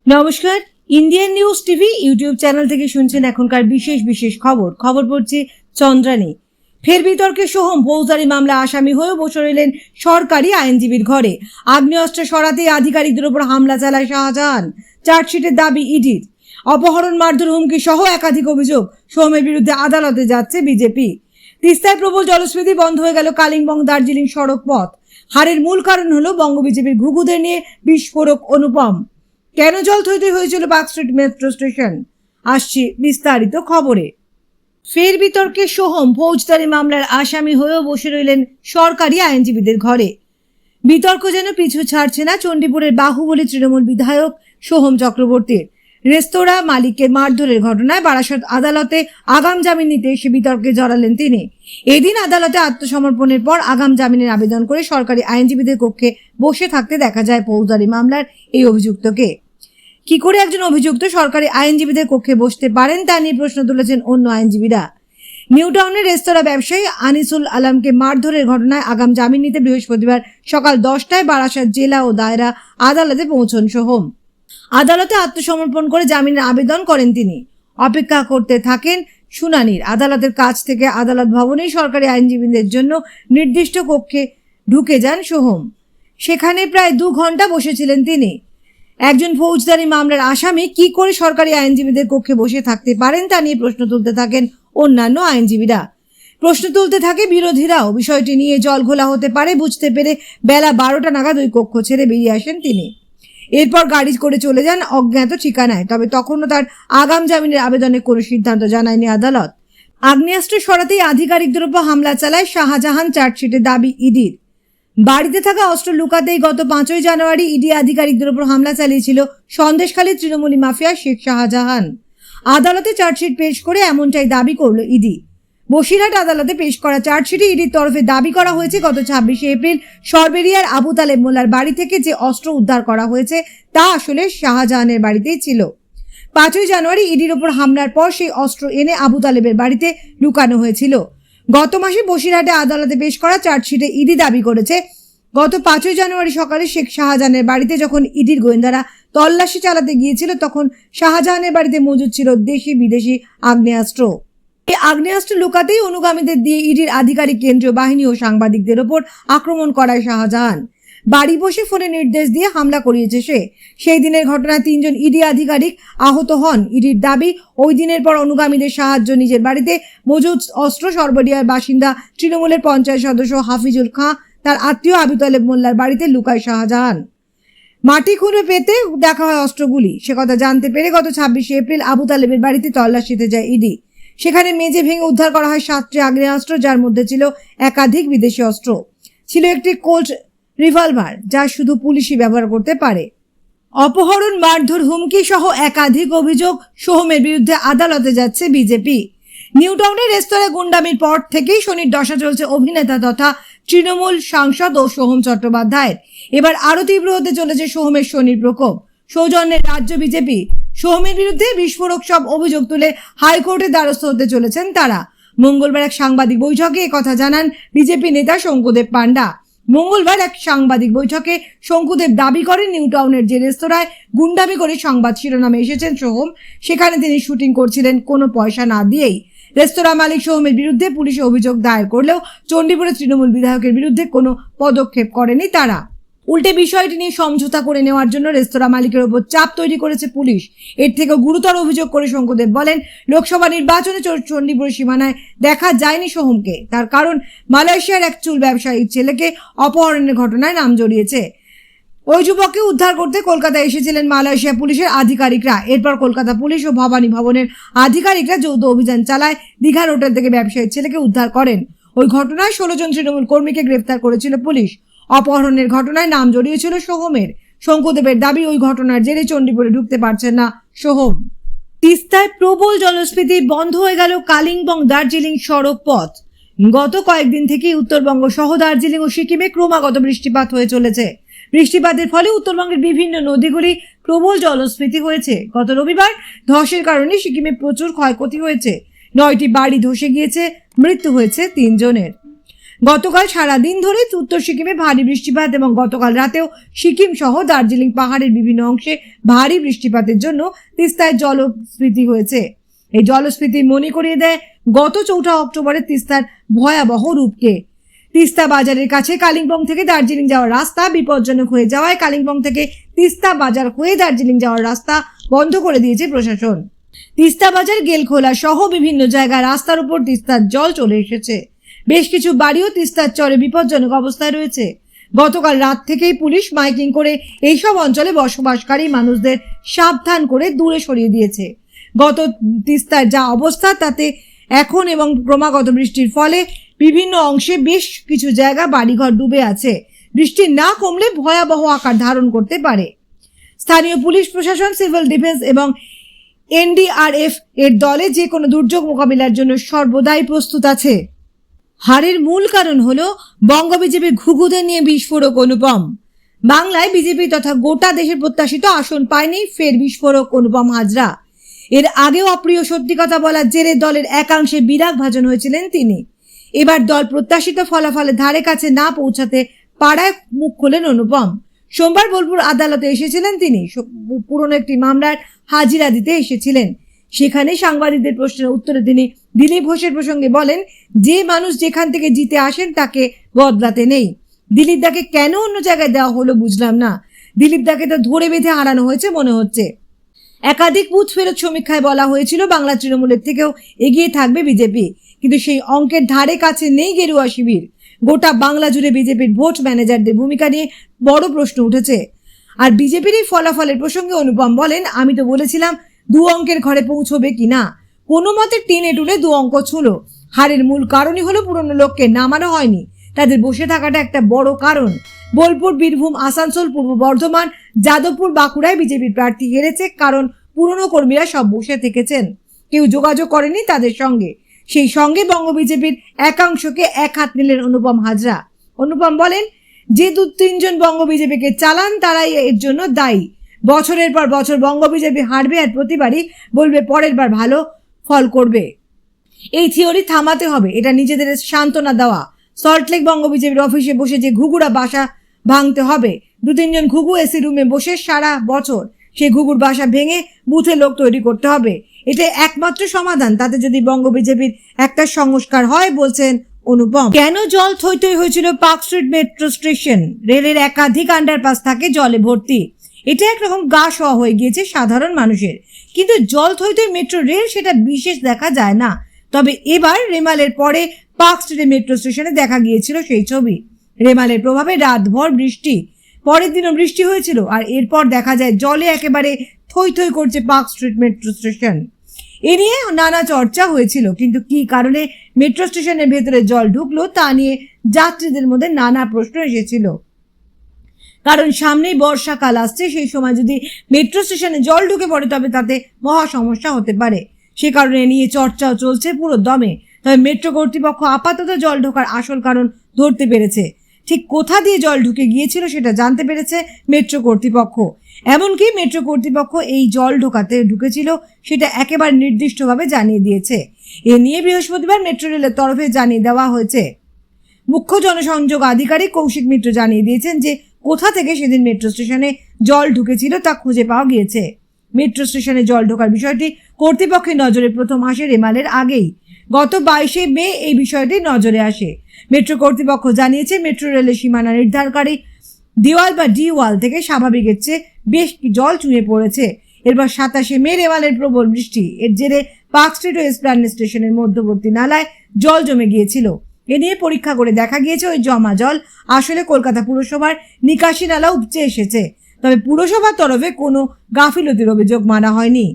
নমস্কার, Indian news TV YouTube channel থেকে শুনছেন এখনকার বিশেষ খবর পড়ছি চন্দ্রানী। ফের বিতর্কে সোহম ফৌজদারি মামলা আসামি হয়ে বসে রইলেন সরকারি আইনজীবীর ঘরে। আগ্নেয়াস্ত্র সরাতে আধিকারিকদের উপর হামলা চালায় শাহজাহান। চার্জশিটের দাবি ইডির। অপহরণ, মারধর, হুমকি সহ একাধিক অভিযোগ। সোহমের বিরুদ্ধে আদালতে যাচ্ছে বিজেপি। তিস্তায় প্রবল জলস্ফীতি, বন্ধ হয়ে গেল কালিম্পং দার্জিলিং সড়ক পথ। হারের মূল কারণ হলো বঙ্গ বিজেপির ঘুঘুদের নিয়ে বিস্ফোরক অনুপম। কেন জল থইতে হয়েছিল পার্কস্ট্রিট মেট্রো স্টেশন? আসছি বিস্তারিত খবরে। ফের বিতর্কে সোহম ফৌজদারি মামলার আসামি হয়েও বসে রইলেন সরকারি আইনজীবীদের ঘরে। বিতর্ক যেন পিছু ছাড়ছে না চণ্ডীপুরের বাহুবলী তৃণমূল বিধায়ক সোহম চক্রবর্তীর। রেস্তোরাঁ মালিকের মারধরের ঘটনায় বারাসত আদালতে আগাম জামিন নিতে এসে বিতর্কে জড়ালেন তিনি। এদিন আদালতে আত্মসমর্পণের পর আগাম জামিনের আবেদন করে সরকারি আইনজীবীদের কক্ষে বসে থাকতে দেখা যায় ফৌজদারি মামলার এই অভিযুক্তকে। কি করে একজন অভিযুক্ত সরকারি আইনজীবীদের কক্ষে বসতে পারেন তা নিয়ে প্রশ্ন তুলেছেন অন্য আইনজীবীরা। নিউ টাউনের রেস্তোরাঁ ব্যবসায়ী আনিসুল আলমকে মারধরের ঘটনায় আগাম জামিন নিতে বৃহস্পতিবার সকাল 10টায় বারাসত জেলা ও দায়রা আদালতে পৌঁছন সোহম। আদালতে আত্মসমর্পণ করে জামিনের আবেদন করেন তিনি। অপেক্ষা করতে থাকেন শুনানির। আদালতের কাছ থেকে আদালত ভবনেই সরকারি আইনজীবীদের জন্য নির্দিষ্ট কক্ষে ঢুকে যান সোহম। সেখানে প্রায় 2 ঘন্টা বসেছিলেন তিনি। একজন ফৌজদারি মামলার আসামি কি করে সরকারি আইনজীবীদের কক্ষে বসে থাকতে পারেন তা নিয়ে প্রশ্ন তুলতে থাকেন অন্যান্য আইনজীবীরা। প্রশ্ন তুলতে থাকে বিরোধীরাও। বিষয়টি নিয়ে জলঘোলা হতে পারে বুঝতে পেরে বেলা 12টা নাগাদ ওই কক্ষ ছেড়ে বেরিয়ে আসেন তিনি। এরপর গাড়ি করে চলে যান অজ্ঞাত ঠিকানায়। তবে তখনও তার আগাম জামিনের আবেদনে কোনো সিদ্ধান্ত জানায়নি আদালত। আগ্নেয়াস্ত্র সরাতেই আধিকারিকদের উপর হামলা চালায় শাহজাহান। চার্জশিটের দাবি ইডির। বাড়িতে থাকা অস্ত্র লুকাতেই গত 5ই জানুয়ারি ইডি আধিকারিকদের উপর হামলা চালিয়েছিল সন্দেশখালীর তৃণমূলী মাফিয়া শেখ শাহজাহান। আদালতে চার্জশিট পেশ করে এমনটাই দাবি করল ইডি। বসিরহাট আদালতে পেশ করা চার্জশিটে ইডির তরফে দাবি করা হয়েছে গত 26শে এপ্রিল সরবেরিয়ার আবু তালেব মোল্লার বাড়ি থেকে যে অস্ত্র উদ্ধার করা হয়েছে তা আসলে শাহজাহানের বাড়িতেই ছিল। 5ই জানুয়ারি ইডির ওপর হামলার পর সেই অস্ত্র এনে আবু তালেবের বাড়িতে লুকানো হয়েছিল। গত মাসে বসিরহাটে আদালতে পেশ করা চার্জশিটে ইডি দাবি করেছে গত 5ই জানুয়ারি সকালে শেখ শাহজাহানের বাড়িতে যখন ইডির গোয়েন্দারা তল্লাশি চালাতে গিয়েছিল তখন শাহজাহানের বাড়িতে মজুদ ছিল দেশি বিদেশি আগ্নেয়াস্ত্র। এই আগ্নেয়াস্ত্র লুকাতেই অনুগামীদের দিয়ে ইডির আধিকারিক, কেন্দ্রীয় বাহিনী ও সাংবাদিকদের ওপর আক্রমণ করায় শাহজাহান। বাড়ি বসে ফোনে নির্দেশ দিয়ে হামলা করিয়েছে সে। সেই দিনের ঘটনায় 3 জন ইডি আধিকারিক আহত হন। ইডির দাবি ওই দিনের পর অনুগামীদের সাহায্য নিজের বাড়িতে মজুদ অস্ত্র সরবরিয়ার বাসিন্দা তৃণমূলের পঞ্চায়েত সদস্য হাফিজুল খাঁ তার আত্মীয় আবু তালেব মোল্লার বাড়িতে লুকায় শাহজাহান। মাটি খুঁড়ে পেতে দেখা হয় অস্ত্রগুলি। সে কথা জানতে পেরে গত 26শে এপ্রিল আবু তালেবের বাড়িতে তল্লাশিতে যায় ইডি। সেখানে মেঝে ভেঙে উদ্ধার করা হয় 7টি আগ্নেয়াস্ত্র, যার মধ্যে ছিল একাধিক বিদেশি অস্ত্র। ছিল একটি কোল্ট রিভলভার যা শুধু পুলিশই ব্যবহার করতে পারে। অপহরণ, মারধর, হুমকি সহ একাধিক অভিযোগ। সোহমের বিরুদ্ধে আদালতে যাচ্ছে বিজেপি। নিউ টাউনের রেস্তোরাঁ গুন্ডামির পর থেকেই শনির দশা চলছে অভিনেতা তথা তৃণমূল সাংসদ ও সোহম চট্টোপাধ্যায়ের। এবার আরো তীব্র হতে চলেছে সোহমের শনির প্রকোপ। সৌজন্যের রাজ্য বিজেপি সোহমের বিরুদ্ধে বিস্ফোরক সব অভিযোগ তুলে হাইকোর্টে দ্বারস্থ হতে চলেছেন তারা। মঙ্গলবার এক সাংবাদিক বৈঠকে একথা জানান বিজেপি নেতা শঙ্কুদেব পান্ডা। মঙ্গলবার এক সাংবাদিক বৈঠকে শঙ্কুদেব দাবি করেন নিউ টাউনের যে রেস্তোরাঁয় গুন্ডামি করে সংবাদ শিরোনামে এসেছেন সোহম, সেখানে তিনি শুটিং করছিলেন কোনো পয়সা না দিয়েই। রেস্তোরাঁ মালিক সোহমের বিরুদ্ধে পুলিশে অভিযোগ দায়ের করলেও চণ্ডীপুরের তৃণমূল বিধায়কের বিরুদ্ধে কোনো পদক্ষেপ করেনি তারা। উল্টে বিষয়টি নিয়ে সমঝোতা করে নেওয়ার জন্য রেস্তোরাঁ মালিকের ওপর চাপ তৈরি করেছে পুলিশ। এর থেকে গুরুতর অভিযোগ করে শঙ্কুদেব বলেন, লোকসভা নির্বাচনে চণ্ডীপুরের সীমানায় দেখা যায়নি সোহমকে। তার কারণ মালয়েশিয়ার এক চুল ব্যবসায়ীর ছেলেকে অপহরণের ঘটনায় নাম জড়িয়েছে। ওই যুবককে উদ্ধার করতে কলকাতায় এসেছিলেন মালয়েশিয়া পুলিশের আধিকারিকরা। এরপর কলকাতা পুলিশ ও ভবানী ভবনের আধিকারিকরা যৌথ অভিযান চালায় দীঘার হোটেল থেকে ব্যবসায়ীর ছেলেকে উদ্ধার করেন। ওই ঘটনায় 16 জন তৃণমূল কর্মীকে গ্রেফতার করেছিল পুলিশ। অপহরণের ঘটনায় নাম জড়িয়েছিল সোহমের। শঙ্কুদেবের দাবি ওই ঘটনার জেরে চণ্ডীপুরে ঢুকতে পারছেন না সোহম। তিস্তায় প্রবল জলস্ফীতি, বন্ধ হয়ে গেল কালিম্পং দার্জিলিং সড়ক পথ। গত কয়েকদিন থেকে উত্তরবঙ্গ সহ দার্জিলিং ও সিকিমে ক্রমাগত বৃষ্টিপাত হয়ে চলেছে। বৃষ্টিপাতের ফলে উত্তরবঙ্গের বিভিন্ন নদীগুলি প্রবল জলস্ফীতি হয়েছে। গত রবিবার ধসের কারণে সিকিমে প্রচুর ক্ষয়ক্ষতি হয়েছে। 9টি বাড়ি ধসে গিয়েছে, মৃত্যু হয়েছে 3 জনের। গতকাল সারাদিন ধরে উত্তর সিকিমে ভারী বৃষ্টিপাত এবং গতকাল রাতেও সিকিম সহ দার্জিলিং পাহাড়ের বিভিন্ন অংশে ভারী বৃষ্টিপাতের জন্য তিস্তায় জলস্ফীতি হয়েছে। এই জলস্ফীতি মনে করিয়ে দেয় গত 4 অক্টোবরে তিস্তার ভয়াবহ রূপকে। তিস্তা বাজারের কাছে কালিম্পং থেকে দার্জিলিং যাওয়ার রাস্তা বিপজ্জনক হয়ে যাওয়ায় কালিম্পং থেকে তিস্তা বাজার হয়ে দার্জিলিং যাওয়ার রাস্তা বন্ধ করে দিয়েছে প্রশাসন। তিস্তা বাজার গেলখোলা সহ বিভিন্ন জায়গায় রাস্তার উপর তিস্তার জল চলে এসেছে। বেশ কিছু বাড়িও তিস্তার চরে বিপজ্জনক অবস্থায় রয়েছে। গতকাল রাত থেকেই পুলিশ মাইকিং করে এইসব অঞ্চলে বসবাসকারী মানুষদের সাবধান করে দূরে সরিয়ে দিয়েছে। গত তিস্তার যা অবস্থা তাতে এখন এবং ক্রমাগত বৃষ্টির ফলে বিভিন্ন অংশে বেশ কিছু জায়গা বাড়িঘর ডুবে আছে। বৃষ্টি না কমলে ভয়াবহ আকার ধারণ করতে পারে। স্থানীয় পুলিশ প্রশাসন, সিভিল ডিফেন্স এবং এনডিআরএফ এর দলে যে কোনো দুর্যোগ মোকাবিলার জন্য সর্বদাই প্রস্তুত আছে। হারের মূল কারণ হলো বঙ্গ বিজেপি ঘুঘুদের নিয়ে বিস্ফোরক অনুপম। বাংলায় বিজেপি তথা গোটা দেশের প্রত্যাশিত আসন পায়নি ফের বিস্ফোরক অনুপম হাজরা। এর আগেও অপ্রিয় সত্যি কথা বলার জেরে দলের একাংশে বিরাগ ভাজন হয়েছিলেন তিনি। এবার দল প্রত্যাশিত ফলাফলের ধারে কাছে না পৌঁছাতে পারায় মুখ খোলেন অনুপম। সোমবার বোলপুর আদালতে এসেছিলেন তিনি। পুরনো একটি মামলার হাজিরা দিতে এসেছিলেন। সেখানে সাংবাদিকদের প্রশ্নের উত্তরে তিনি দিলীপ ঘোষের প্রসঙ্গে বলেন, যে মানুষ যেখান থেকে জিতে আসেন তাকে বদলাতে নেই। দিলীপ দাকে কেন অন্য জায়গায় দেওয়া হলো বুঝলাম না। দিলীপ দাকে তো ধরে বেঁধে হারানো হয়েছে মনে হচ্ছে। একাধিক বুথ ফেরত সমীক্ষায় বলা হয়েছিল বাংলা তৃণমূলের থেকেও এগিয়ে থাকবে বিজেপি, কিন্তু সেই অঙ্কের ধারে কাছে নেই গেরুয়া শিবির। গোটা বাংলা জুড়ে বিজেপির ভোট ম্যানেজারদের ভূমিকা নিয়ে বড় প্রশ্ন উঠেছে। আর বিজেপির এই ফলাফলের প্রসঙ্গে অনুপম বলেন, আমি তো বলেছিলাম 2 অঙ্কের ঘরে পৌঁছবে কিনা, কোনো মতে টেনে টুলে 2 অঙ্ক ছুঁলো। হারের মূল কারণই হলো পুরনো লোককে নামানো হয়নি, তাদের বসে থাকাটা একটা বড় কারণ। বোলপুর, বীরভূম, আসানসোল, পূর্ব বর্ধমান, যাদবপুর, বাঁকুড়ায় বিজেপির প্রার্থী হেরেছে কারণ পুরনো কর্মীরা সব বসে থেকেছেন, কেউ যোগাযোগ করেনি তাদের সঙ্গে। সেই সঙ্গে বঙ্গ বিজেপির একাংশকে এক হাত নিলেন অনুপম হাজরা। অনুপম বলেন, যে 2-3 জন বঙ্গ বিজেপিকে চালান তারাই এর জন্য দায়ী। বছরের পর বছর বঙ্গ বিজেপি হারবে আর প্রতিবারই বলবে পরের বার ভালো ফল করবে। এই থিওরি থামাতে হবে, এটা নিজেদের সান্ত্বনা দেওয়া। সল্টলেক বঙ্গ বিজেপির অফিসে বসে যে ঘুঘুরা বাসা ভাঙতে হবে, 2-3 জন ঘুঘু এসি রুমে বসে সারা বছর সেই ঘুঘুর বাসা ভেঙে বুথে লোক তৈরি করতে হবে, এটা একমাত্র সমাধান। তাতে যদি বঙ্গ বিজেপির একটা সংস্কার হয়, বলছেন অনুপম। কেন জল থই থই হয়েছিল পার্ক স্ট্রিট মেট্রো স্টেশন? রেলের একাধিক আন্ডারপাস থাকে জলে ভর্তি, এটা একরকম গা শোয়া হয়ে গিয়েছে সাধারণ মানুষের। কিন্তু জল থই থই মেট্রো রেল সেটা বিশেষ দেখা যায় না। তবে এবার রেমালের পরে পার্ক স্ট্রিটের মেট্রো স্টেশনে দেখা গিয়েছিল সেই ছবি। রেমালের প্রভাবে রাতভর বৃষ্টি, পরের দিনও বৃষ্টি হয়েছিল, আর এরপর দেখা যায় জলে একেবারে থই থই করছে পার্ক স্ট্রিট মেট্রো স্টেশন। এ নিয়ে নানা চর্চা হয়েছিল, কিন্তু কি কারণে মেট্রো স্টেশনের ভেতরে জল ঢুকলো তা নিয়ে যাত্রীদের মধ্যে নানা প্রশ্ন এসেছিল। কারণ সামনেই বর্ষাকাল আসছে, সেই সময় যদি মেট্রো স্টেশনে জল ঢুকে পড়ে তবে তাতে মহা সমস্যা হতে পারে। সে কারণে নিয়ে চর্চাও চলছে পুরো দমে। তবে মেট্রো কর্তৃপক্ষ আপাতত জল ঢোকার আসল কারণ ধরতে পেরেছে। ঠিক কোথা দিয়ে জল ঢুকে গিয়েছিল সেটা জানতে পেরেছে মেট্রো কর্তৃপক্ষ। এমনকি মেট্রো কর্তৃপক্ষ এই জল ঢুকেছিল সেটা একেবারে নির্দিষ্টভাবে জানিয়ে দিয়েছে। এ নিয়ে বৃহস্পতিবার মেট্রো রেলের তরফে জানিয়ে দেওয়া হয়েছে। মুখ্য জনসংযোগ আধিকারিক কৌশিক মিত্র জানিয়ে দিয়েছেন যে কোথা থেকে সেদিন মেট্রো স্টেশনে জল ঢুকেছিল তা খুঁজে পাওয়া গিয়েছে। মেট্রো স্টেশনে জল ঢোকার বিষয়টি কর্তৃপক্ষের নজরে প্রথম আসে রেমালের আগেই। গত 22শে মে এই বিষয়টি নজরে আসে। মেট্রো কর্তৃপক্ষ জানিয়েছে, মেট্রো রেলের সীমানা নির্ধারণকারী দেওয়াল বা ডি ওয়াল থেকে স্বাভাবিকের চেয়ে বেশ জল চুঁয়ে পড়েছে। এরপর 27শে মে রেমালের প্রবল বৃষ্টি, এর জেরে পার্ক স্ট্রিট ও এসপ্ল্যানেড স্টেশনের মধ্যবর্তী নালায় জল জমে গিয়েছিল। এ নিয়ে পরীক্ষা করে দেখা গিয়েছে ওই জমা জল আসলে কলকাতা পুরসভার নিকাশি নালা উপচে এসেছে। তবে পুরসভার তরফে কোনো গাফিলতির অভিযোগ মানা হয়নি।